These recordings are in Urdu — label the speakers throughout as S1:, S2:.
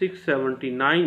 S1: 679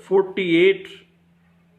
S1: 48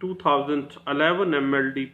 S1: 2011 MLD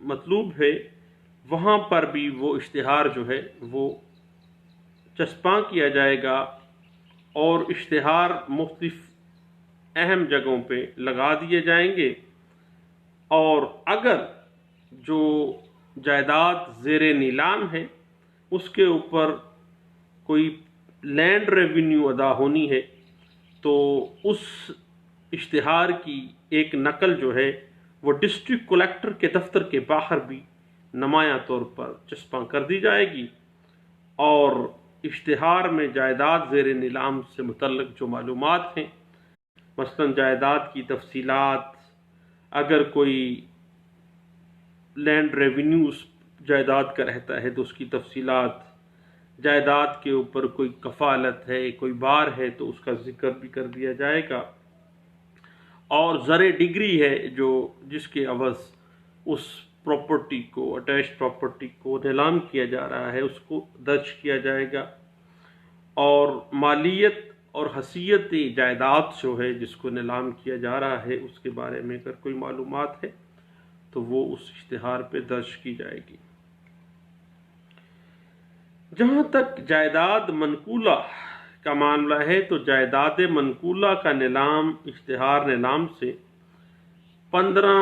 S1: مطلوب ہے وہاں پر بھی وہ اشتہار جو ہے وہ چسپاں کیا جائے گا، اور اشتہار مختلف اہم جگہوں پہ لگا دیے جائیں گے، اور اگر جو جائیداد زیر نیلام ہے اس کے اوپر کوئی لینڈ ریونیو ادا ہونی ہے تو اس اشتہار کی ایک نقل جو ہے وہ ڈسٹرکٹ کلیکٹر کے دفتر کے باہر بھی نمایاں طور پر چسپاں کر دی جائے گی، اور اشتہار میں جائیداد زیر نیلام سے متعلق جو معلومات ہیں، مثلا جائیداد کی تفصیلات، اگر کوئی لینڈ ریونیو اس جائیداد کا رہتا ہے تو اس کی تفصیلات، جائیداد کے اوپر کوئی کفالت ہے، کوئی بار ہے تو اس کا ذکر بھی کر دیا جائے گا، اور زر ڈگری ہے جو جس کے عوض اس پراپرٹی کو، اٹیچ پراپرٹی کو نیلام کیا جا رہا ہے، اس کو درج کیا جائے گا، اور مالیت اور حیثیت جائیداد جو ہے جس کو نیلام کیا جا رہا ہے اس کے بارے میں اگر کوئی معلومات ہے تو وہ اس اشتہار پہ درج کی جائے گی۔ جہاں تک جائیداد منقولہ کا معاملہ ہے تو جائیداد منقولہ کا نیلام اشتہار نیلام سے 15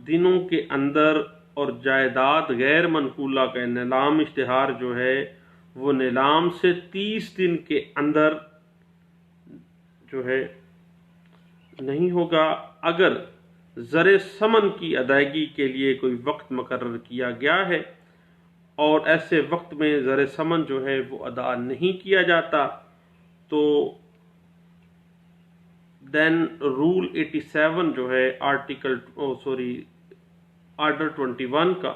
S1: دنوں کے اندر، اور جائیداد غیر منقولہ کا نیلام اشتہار جو ہے وہ نیلام سے 30 دن کے اندر جو ہے نہیں ہوگا۔ اگر زر ثمن کی ادائیگی کے لیے کوئی وقت مقرر کیا گیا ہے اور ایسے وقت میں زر ثمن جو ہے وہ ادا نہیں کیا جاتا تو دین رول 87 جو ہے آرڈر 21 کا،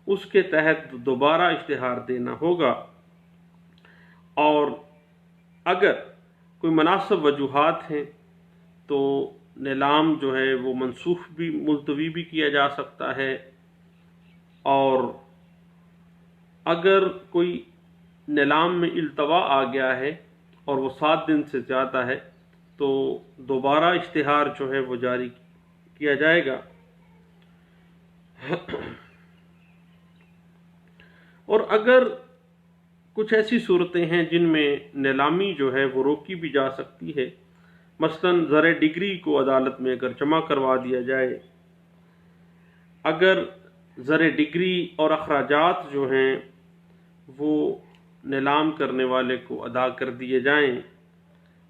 S1: اس کے تحت دوبارہ اشتہار دینا ہوگا، اور اگر کوئی مناسب وجوہات ہیں تو نیلام جو ہے وہ منسوخ بھی، ملتوی بھی کیا جا سکتا ہے، اور اگر کوئی نیلام میں التوا آ گیا ہے اور وہ 7 دن سے زیادہ ہے تو دوبارہ اشتہار جو ہے وہ جاری کیا جائے گا۔ اور اگر کچھ ایسی صورتیں ہیں جن میں نیلامی جو ہے وہ روکی بھی جا سکتی ہے، مثلا زر ڈگری کو عدالت میں اگر جمع کروا دیا جائے، اگر زر ڈگری اور اخراجات جو ہیں وہ نیلام کرنے والے کو ادا کر دیے جائیں،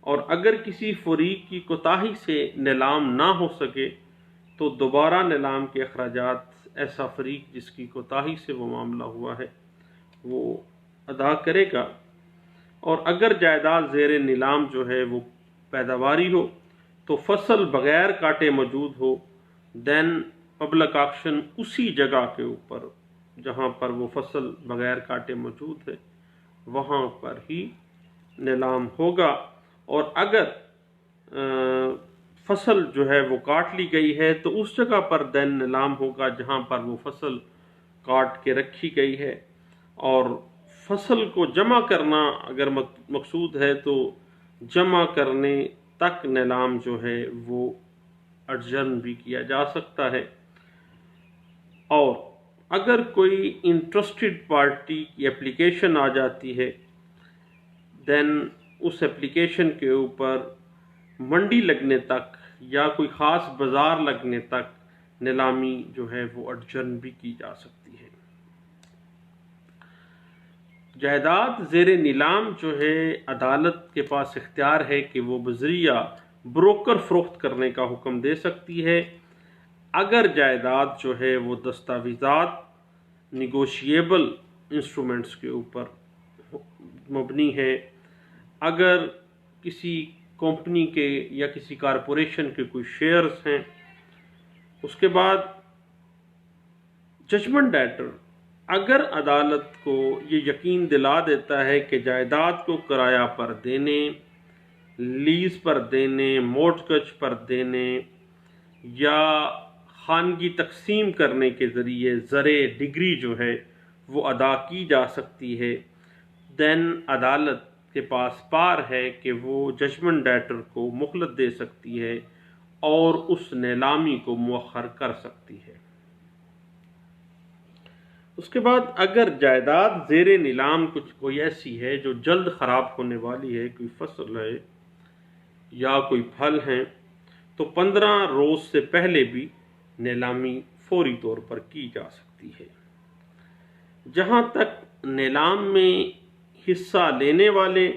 S1: اور اگر کسی فریق کی کوتاہی سے نیلام نہ ہو سکے تو دوبارہ نیلام کے اخراجات ایسا فریق جس کی کوتاہی سے وہ معاملہ ہوا ہے وہ ادا کرے گا، اور اگر جائیداد زیر نیلام جو ہے وہ پیداواری ہو تو فصل بغیر کاٹے موجود ہو، دین پبلک آکشن اسی جگہ کے اوپر جہاں پر وہ فصل بغیر کاٹے موجود ہے وہاں پر ہی نیلام ہوگا، اور اگر فصل جو ہے وہ کاٹ لی گئی ہے تو اس جگہ پر دین نیلام ہوگا جہاں پر وہ فصل کاٹ کے رکھی گئی ہے، اور فصل کو جمع کرنا اگر مقصود ہے تو جمع کرنے تک نیلام جو ہے وہ اڈجرن بھی کیا جا سکتا ہے، اور اگر کوئی انٹرسٹڈ پارٹی کی اپلیکیشن آ جاتی ہے دین اس اپلیکیشن کے اوپر منڈی لگنے تک یا کوئی خاص بازار لگنے تک نیلامی جو ہے وہ اڈجرن بھی کی جا سکتی ہے۔ جائیداد زیر نیلام جو ہے عدالت کے پاس اختیار ہے کہ وہ بذریعہ بروکر فروخت کرنے کا حکم دے سکتی ہے، اگر جائیداد جو ہے وہ دستاویزات نیگوشیبل انسٹرومنٹس کے اوپر مبنی ہے، اگر کسی کمپنی کے یا کسی کارپوریشن کے کوئی شیئرز ہیں۔ اس کے بعد ججمنٹ ڈیٹر اگر عدالت کو یہ یقین دلا دیتا ہے کہ جائیداد کو کرایہ پر دینے، لیز پر دینے، مورٹگیج پر دینے یا خانگی تقسیم کرنے کے ذریعے زر ڈگری جو ہے وہ ادا کی جا سکتی ہے، دین عدالت کے پاس پار ہے کہ وہ ججمنٹ ڈیٹر کو مہلت دے سکتی ہے اور اس نیلامی کو مؤخر کر سکتی ہے۔ اس کے بعد اگر جائیداد زیر نیلام کوئی ایسی ہے جو جلد خراب ہونے والی ہے، کوئی فصل ہے یا کوئی پھل ہیں، تو 15 روز سے پہلے بھی نیلامی فوری طور پر کی جا سکتی ہے۔ جہاں تک نیلام میں حصہ لینے والے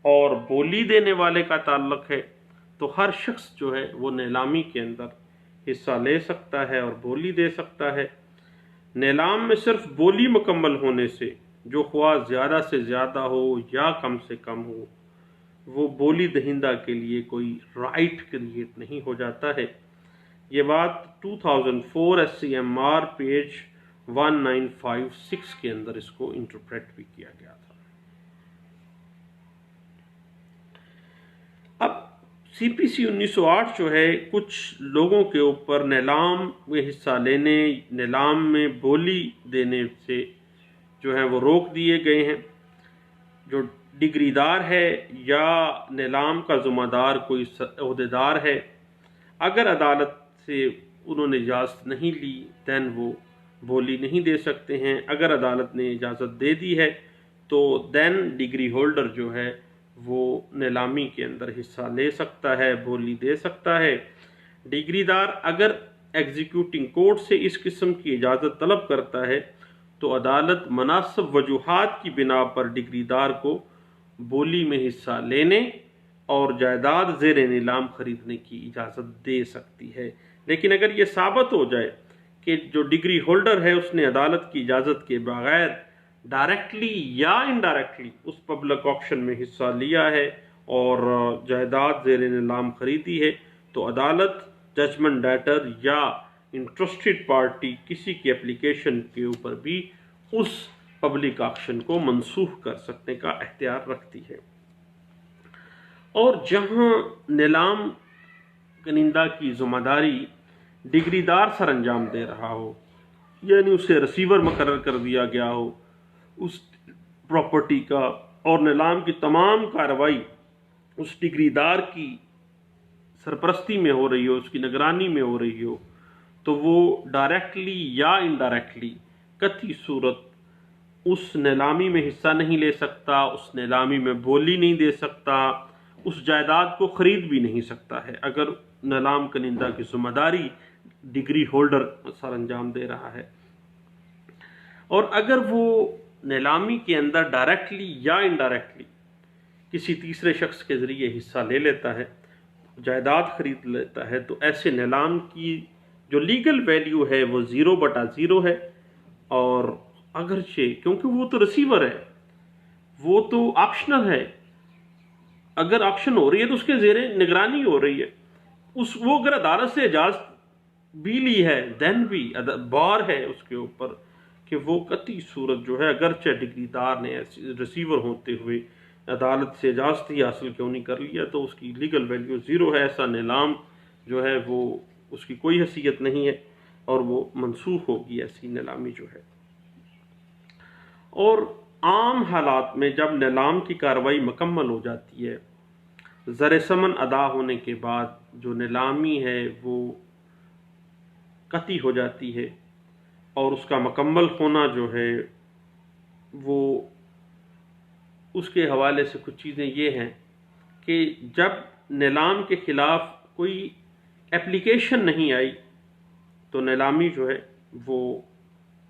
S1: اور بولی دینے والے کا تعلق ہے، تو ہر شخص جو ہے وہ نیلامی کے اندر حصہ لے سکتا ہے اور بولی دے سکتا ہے۔ نیلام میں صرف بولی مکمل ہونے سے، جو خواہ زیادہ سے زیادہ ہو یا کم سے کم ہو، وہ بولی دہندہ کے لیے کوئی رائٹ کریٹ نہیں ہو جاتا ہے۔ یہ بات 2004 SCMR پیج 1956 کے اندر اس کو انٹرپریٹ بھی کیا گیا تھا۔ اب CPC 1908 جو ہے کچھ لوگوں کے اوپر نیلام میں حصہ لینے، نیلام میں بولی دینے سے جو ہے وہ روک دیے گئے ہیں۔ جو ڈگری دار ہے یا نیلام کا ذمہ دار کوئی عہدیدار ہے، اگر عدالت سے انہوں نے اجازت نہیں لی دین وہ بولی نہیں دے سکتے ہیں۔ اگر عدالت نے اجازت دے دی ہے تو دین ڈگری ہولڈر جو ہے وہ نیلامی کے اندر حصہ لے سکتا ہے، بولی دے سکتا ہے۔ ڈگری دار اگر ایگزیکیوٹنگ کورٹ سے اس قسم کی اجازت طلب کرتا ہے تو عدالت مناسب وجوہات کی بنا پر ڈگری دار کو بولی میں حصہ لینے اور جائیداد زیر نیلام خریدنے کی اجازت دے سکتی ہے۔ لیکن اگر یہ ثابت ہو جائے کہ جو ڈگری ہولڈر ہے اس نے عدالت کی اجازت کے بغیر ڈائریکٹلی یا انڈائریکٹلی اس پبلک آکشن میں حصہ لیا ہے اور جائیداد زیر نیلام خریدی ہے، تو عدالت ججمنٹ ڈیٹر یا انٹرسٹڈ پارٹی کسی کی اپلیکیشن کے اوپر بھی اس پبلک آکشن کو منسوخ کر سکنے کا اختیار رکھتی ہے۔ اور جہاں نیلام کنندہ کی ذمہ داری ڈگری دار سر انجام دے رہا ہو، یعنی اسے ریسیور مقرر کر دیا گیا ہو اس پراپرٹی کا، اور نیلام کی تمام کارروائی اس ڈگری دار کی سرپرستی میں ہو رہی ہو، اس کی نگرانی میں ہو رہی ہو، تو وہ ڈائریکٹلی یا انڈائریکٹلی قطعی صورت اس نیلامی میں حصہ نہیں لے سکتا، اس نیلامی میں بولی نہیں دے سکتا، اس جائیداد کو خرید بھی نہیں سکتا ہے اگر نیلام کنندہ کی ذمہ داری ڈگری ہولڈر سر انجام دے رہا ہے۔ اور اگر وہ نیلامی کے اندر ڈائریکٹلی یا انڈائریکٹلی کسی تیسرے شخص کے ذریعے حصہ لے لیتا ہے، جائیداد خرید لیتا ہے، تو ایسے نیلام کی جو لیگل ویلیو ہے وہ 0/0 ہے۔ اور اگرچہ کیونکہ وہ تو ریسیور ہے، وہ تو آکشنر ہے، اگر آکشن ہو رہی ہے تو اس کے زیر نگرانی ہو رہی ہے، وہ اگر عدالت سے اجازت بھی لی ہے دین بھی بار ہے اس کے اوپر کہ وہ قطعی صورت جو ہے اگرچہ ڈگری دار نے ریسیور ہوتے ہوئے عدالت سے اجازت ہی حاصل کیوں نہیں کر لیا، تو اس کی لیگل ویلیو 0 ہے۔ ایسا نیلام جو ہے وہ اس کی کوئی حیثیت نہیں ہے اور وہ منسوخ ہوگی ایسی نیلامی جو ہے۔ اور عام حالات میں جب نیلام کی کارروائی مکمل ہو جاتی ہے، زر ثمن ادا ہونے کے بعد جو نیلامی ہے وہ قطعی ہو جاتی ہے، اور اس کا مکمل ہونا جو ہے وہ اس کے حوالے سے کچھ چیزیں یہ ہیں کہ جب نیلام کے خلاف کوئی اپلیکیشن نہیں آئی تو نیلامی جو ہے وہ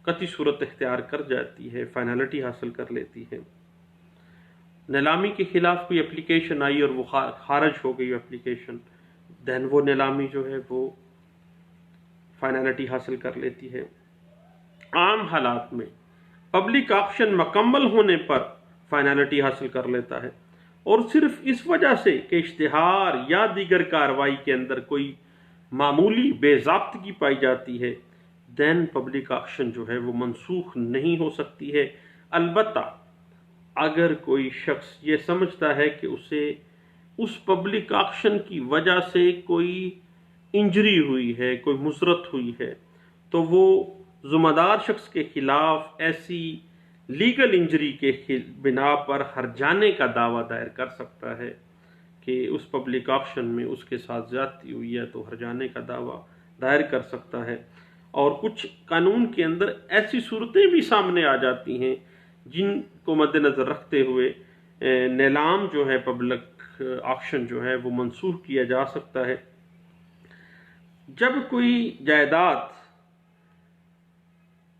S1: قطعی صورت اختیار کر جاتی ہے، فائنلٹی حاصل کر لیتی ہے۔ نیلامی کے خلاف کوئی اپلیکیشن آئی اور وہ خارج ہو گئی اپلیکیشن، دین وہ نیلامی جو ہے وہ فائنلٹی حاصل کر لیتی ہے۔ عام حالات میں پبلک آکشن مکمل ہونے پر فائنلٹی حاصل کر لیتا ہے، اور صرف اس وجہ سے کہ اشتہار یا دیگر کارروائی کے اندر کوئی معمولی بے ضابطگی پائی جاتی ہے، دین پبلک آکشن جو ہے وہ منسوخ نہیں ہو سکتی ہے۔ البتہ اگر کوئی شخص یہ سمجھتا ہے کہ اسے اس پبلک آکشن کی وجہ سے کوئی انجری ہوئی ہے، کوئی مضرت ہوئی ہے، تو وہ ذمہ دار شخص کے خلاف ایسی لیگل انجری کے بنا پر ہرجانے کا دعویٰ دائر کر سکتا ہے کہ اس پبلک آکشن میں اس کے ساتھ زیادتی ہوئی ہے، تو ہرجانے کا دعویٰ دائر کر سکتا ہے۔ اور کچھ قانون کے اندر ایسی صورتیں بھی سامنے آ جاتی ہیں جن کو مد نظر رکھتے ہوئے نیلام جو ہے، پبلک آکشن جو ہے وہ منسوخ کیا جا سکتا ہے۔ جب کوئی جائیداد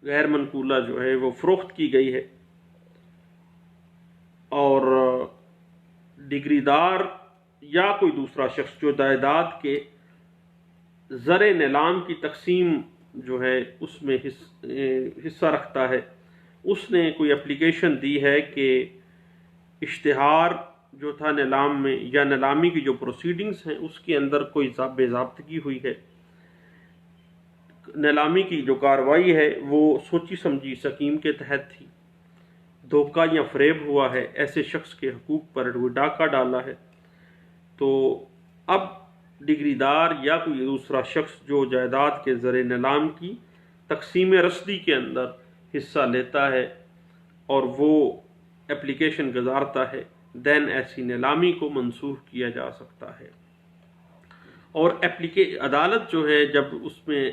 S1: غیر منقولہ جو ہے وہ فروخت کی گئی ہے اور ڈگری دار یا کوئی دوسرا شخص جو جائیداد کے زر نیلام کی تقسیم جو ہے اس میں حصہ رکھتا ہے، اس نے کوئی اپلیکیشن دی ہے کہ اشتہار جو تھا نیلام میں یا نیلامی کی جو پروسیڈنگز ہیں اس کے اندر کوئی بے ضابطگی ہوئی ہے، نیلامی کی جو کارروائی ہے وہ سوچی سمجھی سکیم کے تحت تھی، دھوکہ یا فریب ہوا ہے، ایسے شخص کے حقوق پر کوئی ڈاکہ ڈالا ہے، تو اب ڈگری دار یا کوئی دوسرا شخص جو جائیداد کے زر نیلام کی تقسیم رسدی کے اندر حصہ لیتا ہے اور وہ اپلیکیشن گزارتا ہے، دین ایسی نیلامی کو منسوخ کیا جا سکتا ہے۔ اور عدالت جو ہے جب اس میں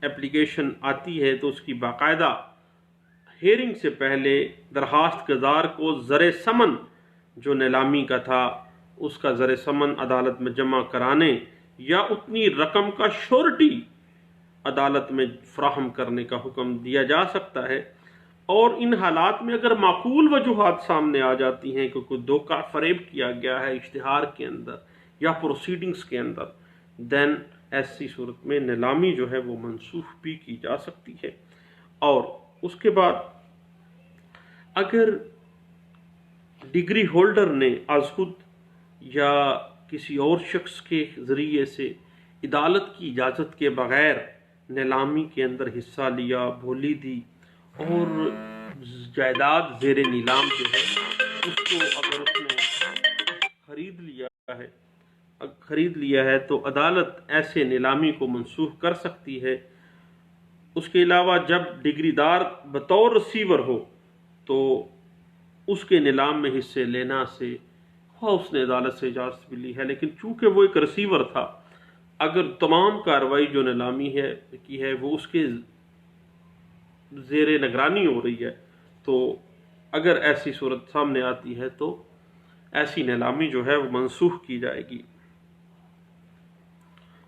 S1: اپلیکیشن آتی ہے تو اس کی باقاعدہ ہیئرنگ سے پہلے درخواست گزار کو زر ثمن جو نیلامی کا تھا اس کا زر ثمن عدالت میں جمع کرانے یا اتنی رقم کا شورٹی عدالت میں فراہم کرنے کا حکم دیا جا سکتا ہے۔ اور ان حالات میں اگر معقول وجوہات سامنے آ جاتی ہیں کہ کوئی دھوکہ فریب کیا گیا ہے اشتہار کے اندر یا پروسیڈنگز کے اندر، دین ایسی صورت میں نیلامی جو ہے وہ منسوخ بھی کی جا سکتی ہے۔ اور اس کے بعد اگر ڈگری ہولڈر نے از خود یا کسی اور شخص کے ذریعے سے عدالت کی اجازت کے بغیر نیلامی کے اندر حصہ لیا، بولی دی اور جائیداد زیر نیلام جو ہے اس کو اگر اس نے خرید لیا ہے تو عدالت ایسے نیلامی کو منسوخ کر سکتی ہے۔ اس کے علاوہ جب ڈگری دار بطور ریسیور ہو تو اس کے نیلام میں حصے لینا سے اس نے عدالت سے اجازت بھی لی ہے، لیکن چونکہ وہ ایک ریسیور تھا، اگر تمام کارروائی جو نیلامی کی ہے وہ اس کے زیر نگرانی ہو رہی ہے تو اگر ایسی صورت سامنے آتی ہے تو ایسی نیلامی جو ہے وہ منسوخ کی جائے گی۔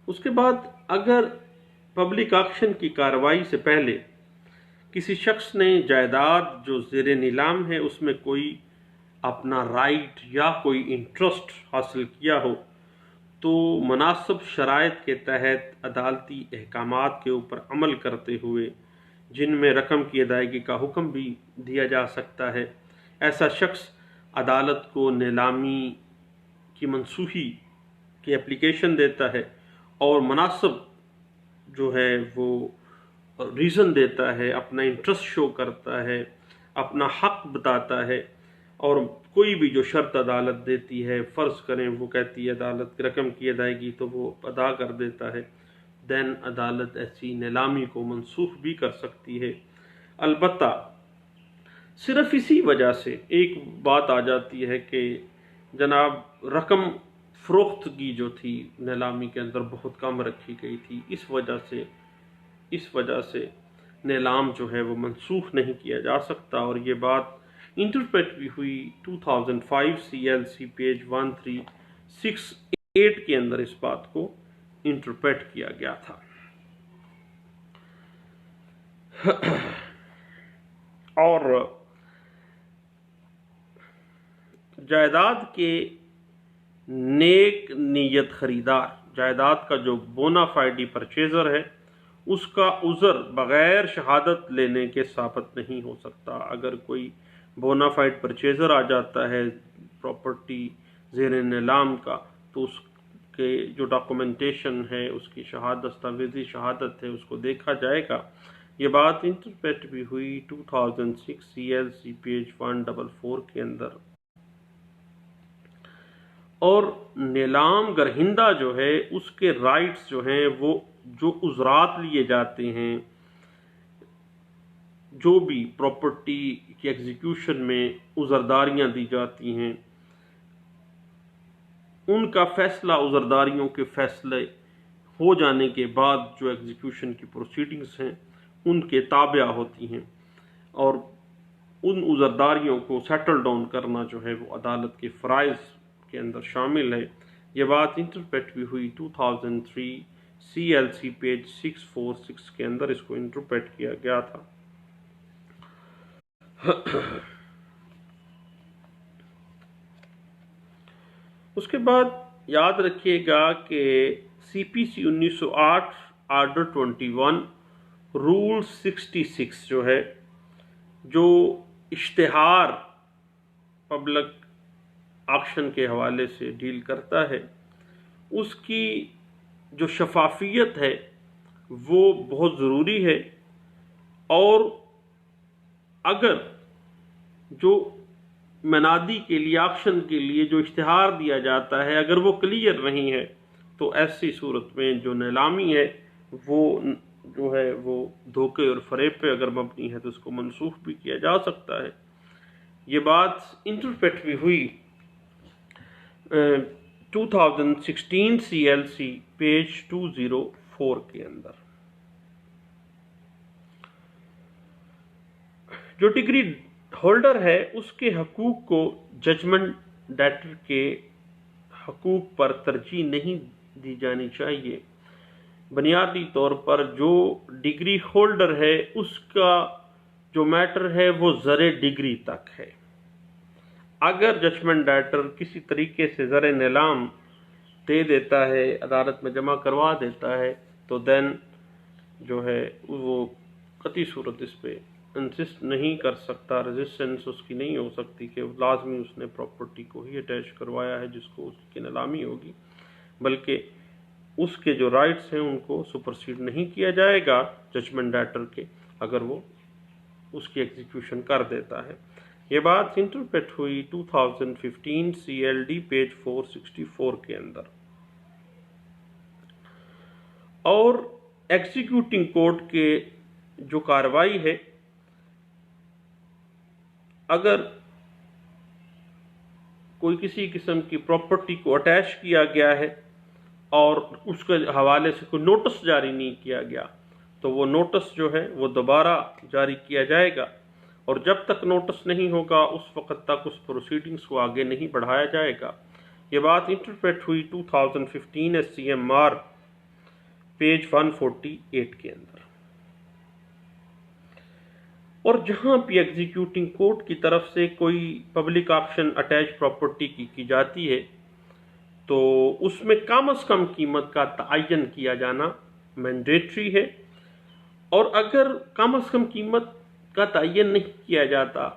S1: اس کے بعد اگر پبلک آکشن کی کارروائی سے پہلے کسی شخص نے جائیداد جو زیر نیلام ہے اس میں کوئی اپنا رائٹ یا کوئی انٹرسٹ حاصل کیا ہو تو مناسب شرائط کے تحت عدالتی احکامات کے اوپر عمل کرتے ہوئے جن میں رقم کی ادائیگی کا حکم بھی دیا جا سکتا ہے، ایسا شخص عدالت کو نیلامی کی منسوخی کی اپلیکیشن دیتا ہے اور مناسب جو ہے وہ ریزن دیتا ہے، اپنا انٹرسٹ شو کرتا ہے، اپنا حق بتاتا ہے، اور کوئی بھی جو شرط عدالت دیتی ہے، فرض کریں وہ کہتی ہے عدالت رقم کی ادائیگی تو وہ ادا کر دیتا ہے، دین عدالت ایسی نیلامی کو منسوخ بھی کر سکتی ہے۔ البتہ صرف اسی وجہ سے ایک بات آ جاتی ہے کہ جناب رقم فروختگی جو تھی نیلامی کے اندر بہت کم رکھی گئی تھی، اس وجہ سے نیلام جو ہے وہ منسوخ نہیں کیا جا سکتا، اور یہ بات انٹرپریٹ بھی ہوئی 2005 CLC پیج 1368 کے اندر اس بات کو انٹرپریٹ کیا گیا تھا۔ اور جائیداد کے نیک نیت خریدار، جائیداد کا جو بونا فائڈی پرچیزر ہے، اس کا عذر بغیر شہادت لینے کے ثابت نہیں ہو سکتا۔ اگر کوئی بونا فائڈ پرچیزر آ جاتا ہے پراپرٹی زیر نیلام کا تو اس کے جو ڈاکومنٹیشن ہے، اس کی دستاویزی شہادت ہے، اس کو دیکھا جائے گا۔ یہ بات انٹرپریٹ بھی ہوئی 2006 CLC پیج 144 کے اندر۔ اور نیلام گرہندہ جو ہے اس کے رائٹس جو ہیں وہ جو عذرات لیے جاتے ہیں، جو بھی پراپرٹی کی ایگزیکیوشن میں عذرداریاں دی جاتی ہیں، ان کا فیصلہ عذرداریوں کے فیصلے ہو جانے کے بعد جو ایگزیکیوشن کی پروسیڈنگز ہیں ان کے تابع ہوتی ہیں، اور ان عذرداریوں کو سیٹل ڈاؤن کرنا جو ہے وہ عدالت کے فرائض کے اندر شامل ہے۔ یہ بات انٹرپریٹ بھی ہوئی 2003 CLC پیج 646 کے اندر اس کو انٹرپریٹ کیا گیا تھا۔ اس کے بعد یاد رکھیے گا کہ CPC 1908 آرڈر 21 رول 66 جو ہے، جو اشتہار پبلک آکشن کے حوالے سے ڈیل کرتا ہے، اس کی جو شفافیت ہے وہ بہت ضروری ہے، اور اگر جو منادی کے لیے، آکشن کے لیے جو اشتہار دیا جاتا ہے اگر وہ کلیئر نہیں ہے تو ایسی صورت میں جو نیلامی ہے وہ جو ہے وہ دھوکے اور فریب پہ اگر مبنی ہے تو اس کو منسوخ بھی کیا جا سکتا ہے۔ یہ بات انٹرپریٹ بھی ہوئی 2016 CLC پیج 204 کے اندر۔ جو ڈگری ہولڈر ہے اس کے حقوق کو ججمنٹ ڈیٹر کے حقوق پر ترجیح نہیں دی جانی چاہیے۔ بنیادی طور پر جو ڈگری ہولڈر ہے اس کا جو میٹر ہے وہ زر ڈگری تک ہے۔ اگر ججمنٹ ڈیٹر کسی طریقے سے زر نیلام دے دیتا ہے، عدالت میں جمع کروا دیتا ہے، تو دین جو ہے وہ قطعی صورت اس پہ انسسٹ نہیں کر سکتا، ریزسٹنس اس کی نہیں ہو سکتی کہ لازمی اس نے پراپرٹی کو ہی اٹیچ کروایا ہے جس کو اس کی نیلامی ہوگی، بلکہ اس کے جو رائٹس ہیں ان کو سپرسیڈ نہیں کیا جائے گا ججمنٹ ڈیٹر کے اگر وہ اس کی ایگزیکیوشن کر دیتا ہے۔ یہ بات انٹرپریٹ ہوئی 2015 CLD پیج 464 کے اندر۔ اور ایگزیکیوٹنگ کورٹ کے جو کارروائی ہے، اگر کوئی کسی قسم کی پراپرٹی کو اٹیچ کیا گیا ہے اور اس کے حوالے سے کوئی نوٹس جاری نہیں کیا گیا تو وہ نوٹس جو ہے وہ دوبارہ جاری کیا جائے گا، اور جب تک نوٹس نہیں ہوگا اس وقت تک اس پروسیڈنگز کو آگے نہیں بڑھایا جائے گا۔ یہ بات انٹرپریٹ ہوئی 2015 SCMR پیج 148 کے اندر۔ اور جہاں بھی ایگزیکیوٹنگ کورٹ کی طرف سے کوئی پبلک آکشن اٹیچ پراپرٹی کی جاتی ہے تو اس میں کم از کم قیمت کا تعین کیا جانا مینڈیٹری ہے، اور اگر کم از کم قیمت کا تعین نہیں کیا جاتا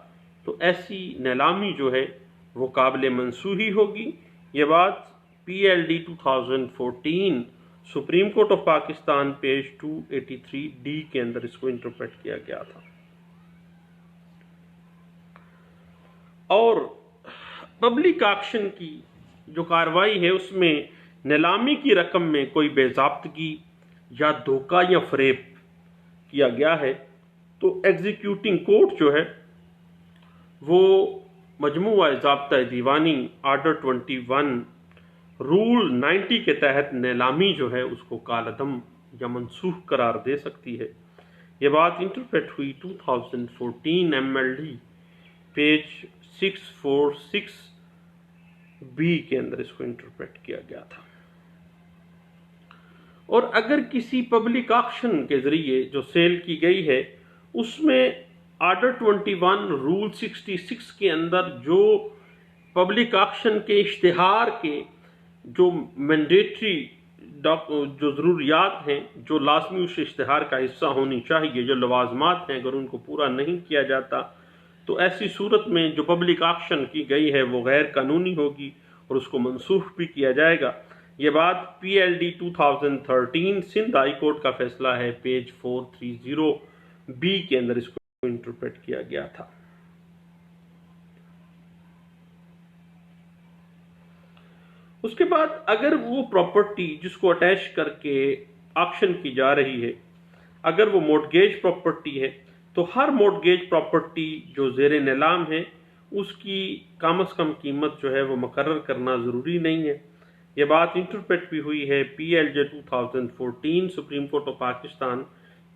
S1: تو ایسی نیلامی جو ہے وہ قابل منسوخی ہوگی۔ یہ بات PLD 2014 supreme court of Pakistan page 283D کے اندر اس کو انٹرپریٹ کیا گیا تھا۔ اور پبلک آکشن کی جو کارروائی ہے اس میں نیلامی کی رقم میں کوئی بے ضابطگی یا دھوکہ یا فریب کیا گیا ہے تو ایگزیکیوٹنگ کورٹ جو ہے وہ مجموعہ ضابطہ دیوانی آرڈر 21 رول 90 کے تحت نیلامی جو ہے اس کو کالعدم یا منسوخ قرار دے سکتی ہے۔ یہ بات انٹرپریٹ ہوئی 2014 MLD پیج 646B کے اندر اس کو انٹرپریٹ کیا گیا تھا۔ اور اگر کسی پبلک آکشن کے ذریعے جو سیل کی گئی ہے اس میں آرڈر 21 رول 66 کے اندر جو پبلک آکشن کے اشتہار کے جو مینڈیٹری جو ضروریات ہیں، جو لازمی اس اشتہار کا حصہ ہونی چاہیے، جو لوازمات ہیں، اگر ان کو پورا نہیں کیا جاتا تو ایسی صورت میں جو پبلک آکشن کی گئی ہے وہ غیر قانونی ہوگی اور اس کو منسوخ بھی کیا جائے گا۔ یہ بات PLD 2013 سندھ ہائی کورٹ کا فیصلہ ہے، پیج 430B کے اندر اس کو انٹرپریٹ کیا گیا تھا۔ اس کے بعد اگر وہ پراپرٹی جس کو اٹیچ کر کے آکشن کی جا رہی ہے اگر وہ مورٹگیج پراپرٹی ہے تو ہر مورٹگیج پراپرٹی جو زیر نیلام ہے اس کی کم از کم قیمت جو ہے وہ مقرر کرنا ضروری نہیں ہے، یہ بات انٹرپریٹ بھی ہوئی ہے PLJ 2014 supreme court of Pakistan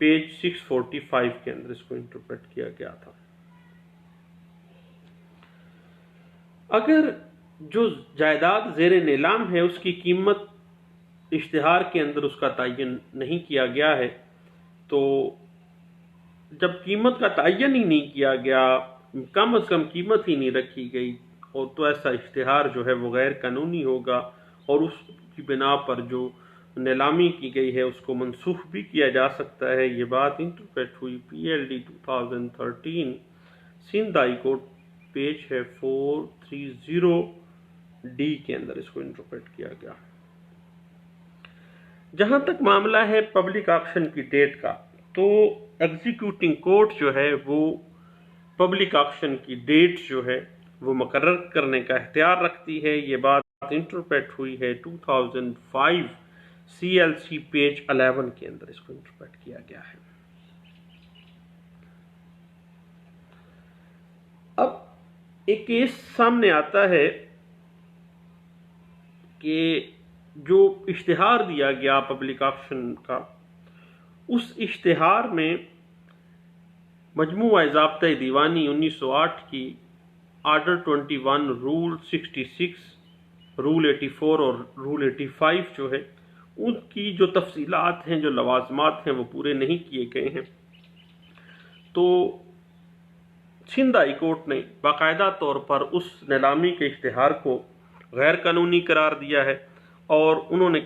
S1: page 645 کے اندر اس کو انٹرپریٹ کیا گیا تھا۔ اگر جو جائیداد زیر نیلام ہے اس کی قیمت اشتہار کے اندر اس کا تعین نہیں کیا گیا ہے، تو جب قیمت کا تعین ہی نہیں کیا گیا، کم از کم قیمت ہی نہیں رکھی گئی، اور تو ایسا اشتہار جو ہے وہ غیر قانونی ہوگا، اور اس کی بنا پر جو نیلامی کی گئی ہے اس کو منسوخ بھی کیا جا سکتا ہے۔ یہ بات انٹرپریٹ ہوئی PLD 2013 Sindh high court page ہے 430D کے اندر اس کو انٹرپریٹ کیا گیا۔ جہاں تک معاملہ ہے پبلک آکشن کی ڈیٹ کا، تو ایگزیکیوٹنگ کورٹ جو ہے وہ پبلک آکشن کی ڈیٹ جو ہے وہ مقرر کرنے کا اختیار رکھتی ہے۔ یہ بات انٹرپریٹ ہوئی ہے 2005 CLC پیج 11 کے اندر اس کو انٹرپریٹ کیا گیا ہے۔ اب ایک کیس سامنے آتا ہے کہ جو اشتہار دیا گیا پبلک آکشن کا، اس اشتہار میں مجموعہ ضابطہ دیوانی 1908 کی آرڈر 21 رول 66 رول 84 اور رول 85 جو ہے ان کی جو تفصیلات ہیں، جو لوازمات ہیں وہ پورے نہیں کیے گئے ہیں، تو سندھ ہائی کورٹ نے باقاعدہ طور پر اس نیلامی کے اشتہار کو غیر قانونی قرار دیا ہے، اور انہوں نے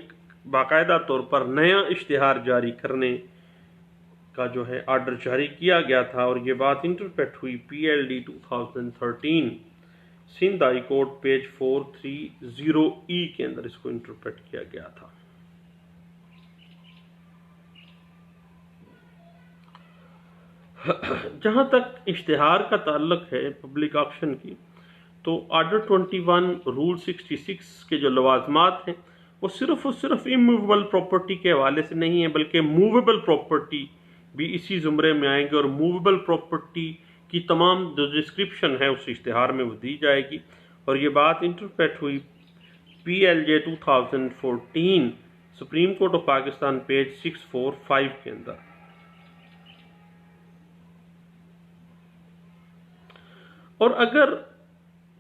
S1: باقاعدہ طور پر نیا اشتہار جاری کرنے کا جو ہے آرڈر جاری کیا گیا تھا، اور یہ بات انٹرپریٹ ہوئی PLD 2013 Sindh high court page 430E کے اندر اس کو انٹرپریٹ کیا گیا تھا۔ جہاں تک اشتہار کا تعلق ہے پبلک آکشن کی، تو آرڈر 21 رول 66 کے جو لوازمات ہیں وہ صرف اور صرف اموویبل پراپرٹی کے حوالے سے نہیں ہیں، بلکہ موویبل پراپرٹی بھی اسی زمرے میں آئیں گے، اور موویبل پراپرٹی کی تمام جو ڈسکرپشن ہے اس اشتہار میں وہ دی جائے گی، اور یہ بات انٹرپریٹ ہوئی PLJ 2014 supreme court of Pakistan page 645 کے اندر۔ اور اگر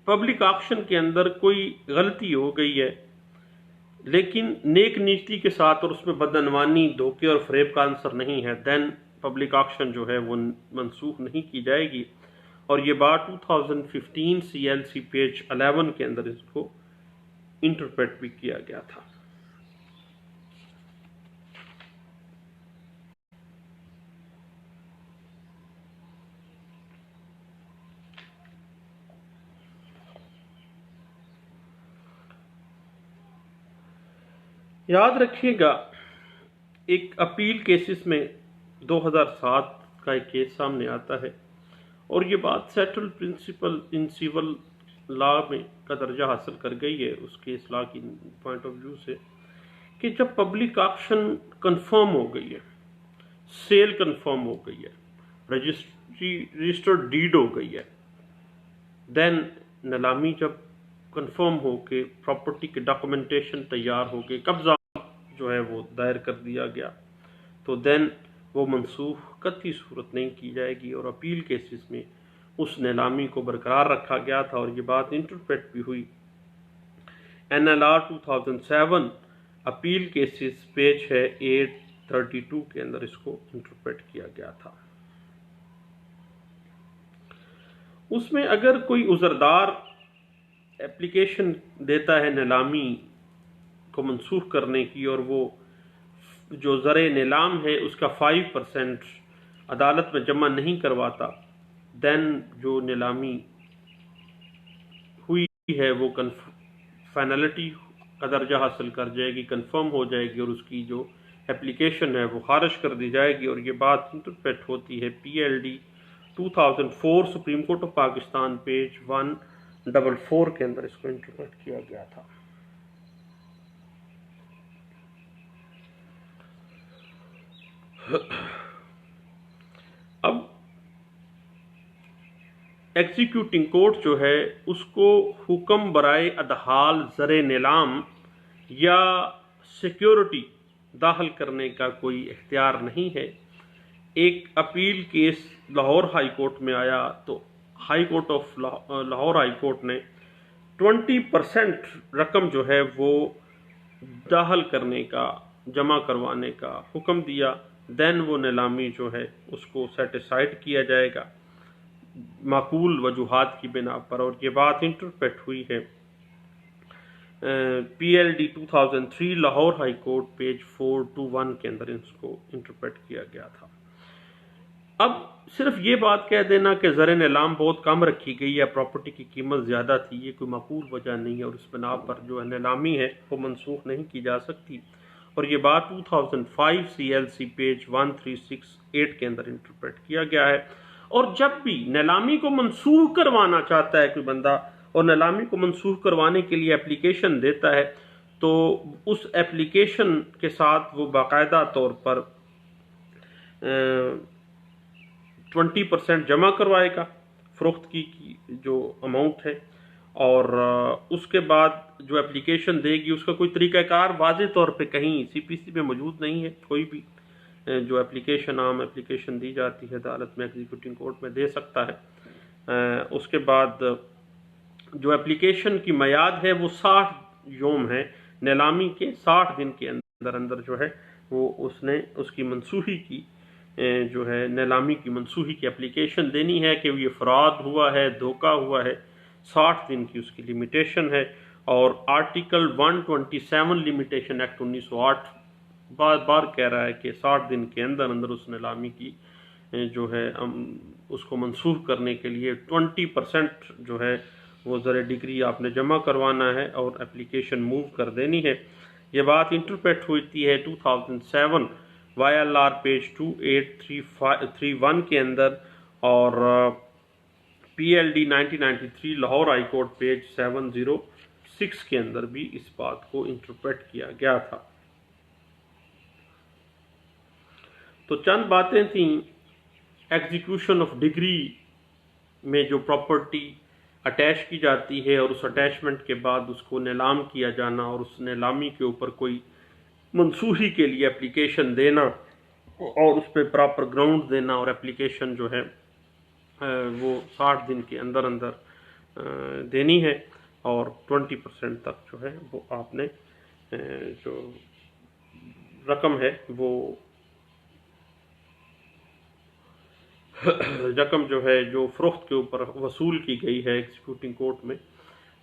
S1: پبلک آکشن کے اندر کوئی غلطی ہو گئی ہے لیکن نیک نیتی کے ساتھ اور اس میں بدعنوانی، دھوکے اور فریب کا عنصر نہیں ہے، دین پبلک آکشن جو ہے وہ منسوخ نہیں کی جائے گی، اور یہ بات 2015 CLC پیج 11 کے اندر اس کو انٹرپریٹ بھی کیا گیا تھا۔ یاد رکھیے گا ایک اپیل کیسز میں 2007 کا ایک کیس سامنے آتا ہے، اور یہ بات سیٹل پرنسپل ان سیول لا میں کا درجہ حاصل کر گئی ہے اس کیس لا کی پوائنٹ آف ویو سے، کہ جب پبلک آکشن کنفرم ہو گئی ہے، سیل کنفرم ہو گئی ہے، رجسٹرڈ ڈیڈ ہو گئی ہے، دین نیلامی جب کنفرم ہو کے پراپرٹی کے ڈاکومنٹیشن تیار ہو کے قبضہ جو ہے وہ دائر کر دیا گیا، تو دین وہ منسوخ قطعی صورت نہیں کی جائے گی، اور اپیل کیسز میں اس نیلامی کو برقرار رکھا گیا تھا، اور یہ بات انٹرپریٹ بھی ہوئی NLR 2007 اپیل کیسز پیج ہے 832 کے اندر اس کو انٹرپریٹ کیا گیا تھا۔ اس میں اگر کوئی عذردار اپلیکیشن دیتا ہے نیلامی کو منسوخ کرنے کی، اور وہ جو زر نیلام ہے اس کا 5% عدالت میں جمع نہیں کرواتا، دین جو نیلامی ہوئی ہے وہ فائنلٹی کا درجہ حاصل کر جائے گی، کنفرم ہو جائے گی، اور اس کی جو اپلیکیشن ہے وہ خارج کر دی جائے گی، اور یہ بات انٹرپریٹ ہوتی ہے PLD 2004 supreme court of Pakistan page 144 کے اندر اس کو انٹرپریٹ کیا گیا تھا۔ اب ایگزیکیوٹنگ کورٹ جو ہے اس کو حکم برائے ادحال زر نیلام یا سیکیورٹی داخل کرنے کا کوئی اختیار نہیں ہے۔ ایک appeal case Lahore high court میں آیا تو high court of Lahore high court نے 20% رقم جو ہے وہ داخل کرنے کا، جمع کروانے کا حکم دیا، دین وہ نیلامی جو ہے اس کو سیٹیسفائڈ کیا جائے گا معقول وجوہات کی بنا پر۔ اور یہ بات انٹرپریٹ ہوئی ہے PLD 2003 Lahore high court page 421 کے اندر اس کو انٹرپریٹ کیا گیا تھا۔ اب صرف یہ بات کہہ دینا کہ زر نیلام بہت کم رکھی گئی ہے، پراپرٹی کی قیمت زیادہ تھی، یہ کوئی معقول وجہ نہیں ہے، اور اس بنا پر جو نیلامی ہے وہ منسوخ نہیں کی جا سکتی۔ اور یہ بات 2005 CLC پیج 1368 کے اندر انٹرپریٹ کیا گیا ہے۔ اور جب بھی نیلامی کو منسوخ کروانا چاہتا ہے کوئی بندہ اور نیلامی کو منسوخ کروانے کے لیے اپلیکیشن دیتا ہے تو اس اپلیکیشن کے ساتھ وہ باقاعدہ طور پر 20% جمع کروائے گا فروخت کی جو اماؤنٹ ہے، اور اس کے بعد جو اپلیکیشن دے گی اس کا کوئی طریقہ کار واضح طور پہ کہیں CPC میں موجود نہیں ہے۔ کوئی بھی جو اپلیکیشن عام اپلیکیشن دی جاتی ہے عدالت میں، ایگزیکیوٹنگ کورٹ میں دے سکتا ہے۔ اس کے بعد جو اپلیکیشن کی میعاد ہے وہ 60 یوم ہے، نیلامی کے 60 دن کے اندر اندر جو ہے وہ اس کی منسوخی کی جو ہے نیلامی کی منسوخی کی اپلیکیشن دینی ہے کہ یہ فراڈ ہوا ہے، دھوکہ ہوا ہے۔ 60 دن کی اس کی لمیٹیشن ہے، اور آرٹیکل 127 لمیٹیشن ایکٹ 1908 بار بار کہہ رہا ہے کہ 60 دن کے اندر اندر اس نیلامی کی جو ہے اس کو منسوخ کرنے کے لیے 20% جو ہے وہ زر ڈگری آپ نے جمع کروانا ہے اور اپلیکیشن موو کر دینی ہے۔ یہ بات انٹرپریٹ ہوتی ہے 2007 YLR پیج 2831 کے اندر، اور PLD 1993 Lahore high court page 706 کے اندر بھی اس بات کو انٹرپریٹ کیا گیا تھا۔ تو چند باتیں تھیں ایگزیکیوشن آف ڈگری میں جو پراپرٹی اٹیچ کی جاتی ہے اور اس اٹیچمنٹ کے بعد اس کو نیلام کیا جانا، اور اس نیلامی کے اوپر کوئی منسوخی کے لیے اپلیکیشن دینا اور اس پہ پراپر گراؤنڈ دینا، اور اپلیکیشن جو ہے وہ 60 دن کے اندر اندر دینی ہے، اور 20% تک جو ہے وہ آپ نے جو رقم ہے وہ رقم جو ہے جو فروخت کے اوپر وصول کی گئی ہے ایگزیکیوٹنگ کورٹ میں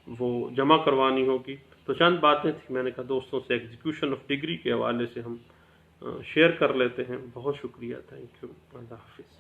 S1: وہ جمع کروانی ہوگی۔ تو چند باتیں تھیں، میں نے کہا دوستوں سے ایگزیکیوشن آف ڈگری کے حوالے سے ہم شیئر کر لیتے ہیں۔ بہت شکریہ، تھینک یو، اللہ حافظ۔